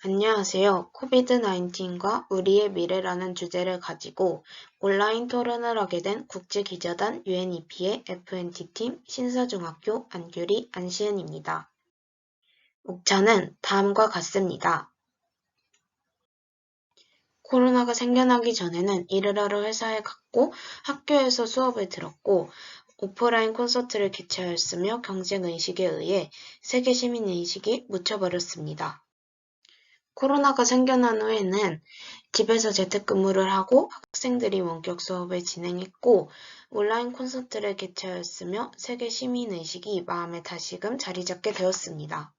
안녕하세요. 코비드-19과 우리의 미래라는 주제를 가지고 온라인 토론을 하게 된 국제기자단 UNEP의 FNT팀 신사중학교 안규리, 안시은입니다. 목차는 다음과 같습니다. 코로나가 생겨나기 전에는 일을 하러 회사에 갔고 학교에서 수업을 들었고 오프라인 콘서트를 개최하였으며 경쟁의식에 의해 세계 시민의식이 묻혀버렸습니다. 코로나가 생겨난 후에는 집에서 재택근무를 하고 학생들이 원격 수업을 진행했고 온라인 콘서트를 개최하였으며 세계 시민의식이 마음에 다시금 자리잡게 되었습니다.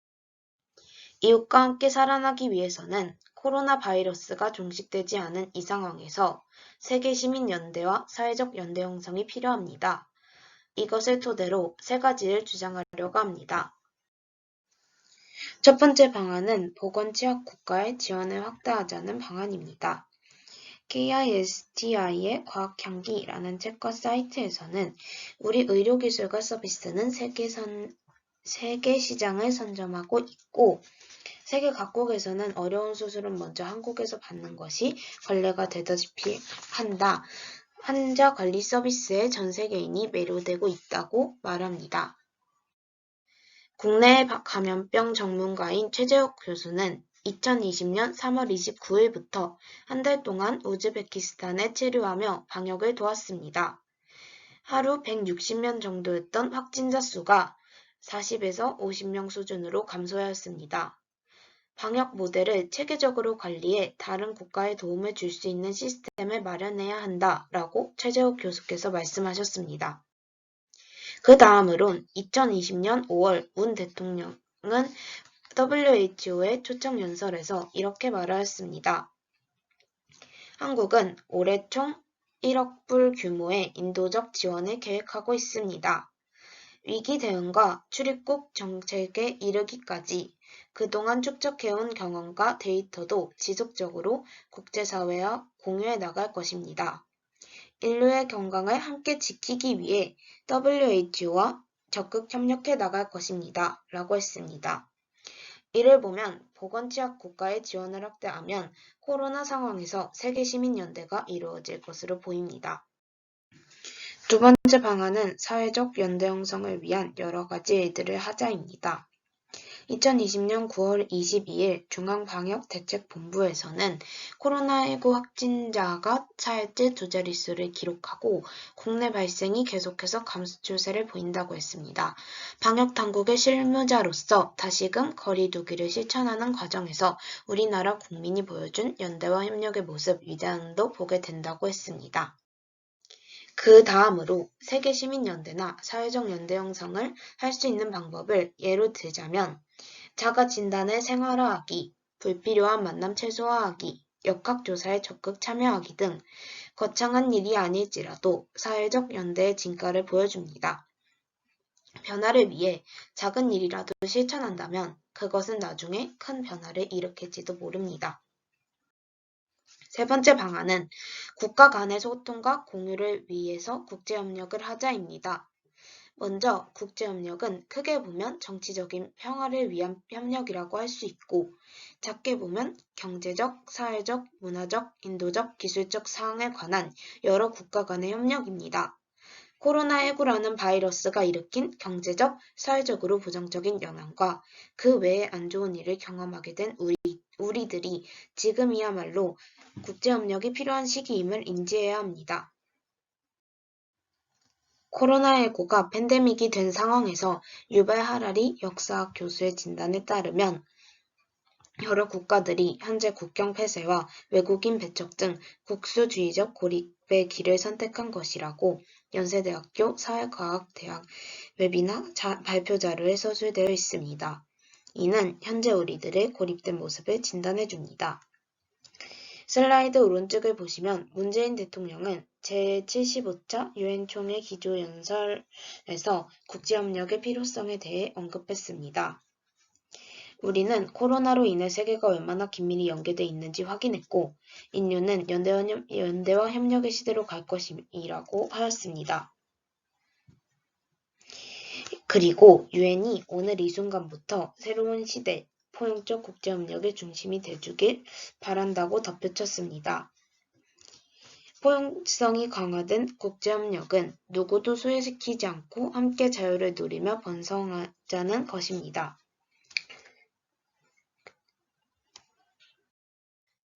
이웃과 함께 살아나기 위해서는 코로나 바이러스가 종식되지 않은 이 상황에서 세계 시민연대와 사회적 연대 형성이 필요합니다. 이것을 토대로 세 가지를 주장하려고 합니다. 첫 번째 방안은 보건취약 국가의 지원을 확대하자는 방안입니다. KISTI의 과학향기라는 책과 사이트에서는 우리 의료기술과 서비스는 세계 시장을 선점하고 있고 세계 각국에서는 어려운 수술은 먼저 한국에서 받는 것이 관례가 되다시피 한다. 환자 관리 서비스에 전 세계인이 매료되고 있다고 말합니다. 국내 감염병 전문가인 최재욱 교수는 2020년 3월 29일부터 한 달 동안 우즈베키스탄에 체류하며 방역을 도왔습니다. 하루 160명 정도였던 확진자 수가 40에서 50명 수준으로 감소하였습니다. 방역 모델을 체계적으로 관리해 다른 국가에 도움을 줄 수 있는 시스템을 마련해야 한다라고 최재욱 교수께서 말씀하셨습니다. 그 다음으론 2020년 5월 문 대통령은 WHO의 초청 연설에서 이렇게 말하였습니다. 한국은 올해 총 1억 불 규모의 인도적 지원을 계획하고 있습니다. 위기 대응과 출입국 정책에 이르기까지 그동안 축적해온 경험과 데이터도 지속적으로 국제사회와 공유해 나갈 것입니다. 인류의 건강을 함께 지키기 위해 WHO와 적극 협력해 나갈 것입니다. 라고 했습니다. 이를 보면 보건취약 국가의 지원을 확대하면 코로나 상황에서 세계시민연대가 이루어질 것으로 보입니다. 두 번째 방안은 사회적 연대 형성을 위한 여러 가지 일들을 하자입니다. 2020년 9월 22일 중앙방역대책본부에서는 코로나19 확진자가 4일째 두 자릿수를 기록하고 국내 발생이 계속해서 감소 추세를 보인다고 했습니다. 방역당국의 실무자로서 다시금 거리 두기를 실천하는 과정에서 우리나라 국민이 보여준 연대와 협력의 모습 위대함도 보게 된다고 했습니다. 그 다음으로 세계시민연대나 사회적 연대 형성을 할 수 있는 방법을 예로 들자면 자가진단을 생활화하기, 불필요한 만남 최소화하기, 역학조사에 적극 참여하기 등 거창한 일이 아닐지라도 사회적 연대의 진가를 보여줍니다. 변화를 위해 작은 일이라도 실천한다면 그것은 나중에 큰 변화를 일으킬지도 모릅니다. 세 번째 방안은 국가 간의 소통과 공유를 위해서 국제협력을 하자입니다. 먼저 국제협력은 크게 보면 정치적인 평화를 위한 협력이라고 할 수 있고 작게 보면 경제적, 사회적, 문화적, 인도적, 기술적 사항에 관한 여러 국가 간의 협력입니다. 코로나19라는 바이러스가 일으킨 경제적, 사회적으로 부정적인 영향과 그 외에 안 좋은 일을 경험하게 된 우리들이 지금이야말로 국제협력이 필요한 시기임을 인지해야 합니다. 코로나19가 팬데믹이 된 상황에서 유발 하라리 역사학 교수의 진단에 따르면 여러 국가들이 현재 국경 폐쇄와 외국인 배척 등 국수주의적 고립의 길을 선택한 것이라고 연세대학교 사회과학대학 웹이나 발표 자료에 서술되어 있습니다. 이는 현재 우리들의 고립된 모습을 진단해줍니다. 슬라이드 오른쪽을 보시면 문재인 대통령은 제75차 유엔 총회 기조연설에서 국제협력의 필요성에 대해 언급했습니다. 우리는 코로나로 인해 세계가 얼마나 긴밀히 연계돼 있는지 확인했고 인류는 연대와 협력의 시대로 갈 것이라고 하였습니다. 그리고 유엔이 오늘 이 순간부터 새로운 시대, 포용적 국제협력의 중심이 돼주길 바란다고 덧붙였습니다. 포용성이 강화된 국제협력은 누구도 소외시키지 않고 함께 자유를 누리며 번성하자는 것입니다.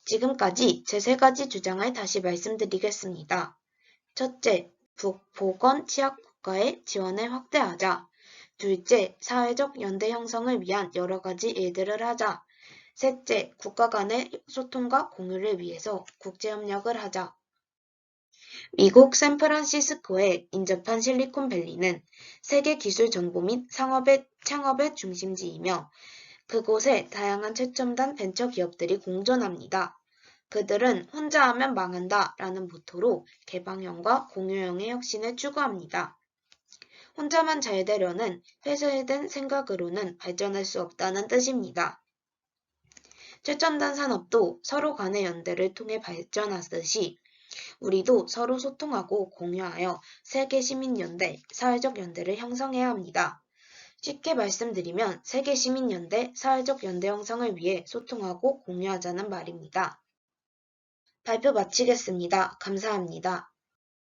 지금까지 제 3가지 주장을 다시 말씀드리겠습니다. 첫째, 보건 취약 국가의 지원을 확대하자. 둘째, 사회적 연대 형성을 위한 여러 가지 일들을 하자. 셋째, 국가 간의 소통과 공유를 위해서 국제협력을 하자. 미국 샌프란시스코에 인접한 실리콘밸리는 세계 기술 정보 및 창업의 중심지이며 그곳에 다양한 최첨단 벤처 기업들이 공존합니다. 그들은 혼자 하면 망한다 라는 모토로 개방형과 공유형의 혁신을 추구합니다. 혼자만 잘 되려는 폐쇄된 생각으로는 발전할 수 없다는 뜻입니다. 최첨단 산업도 서로 간의 연대를 통해 발전하듯이 우리도 서로 소통하고 공유하여 세계 시민연대, 사회적 연대를 형성해야 합니다. 쉽게 말씀드리면 세계 시민연대, 사회적 연대 형성을 위해 소통하고 공유하자는 말입니다. 발표 마치겠습니다. 감사합니다.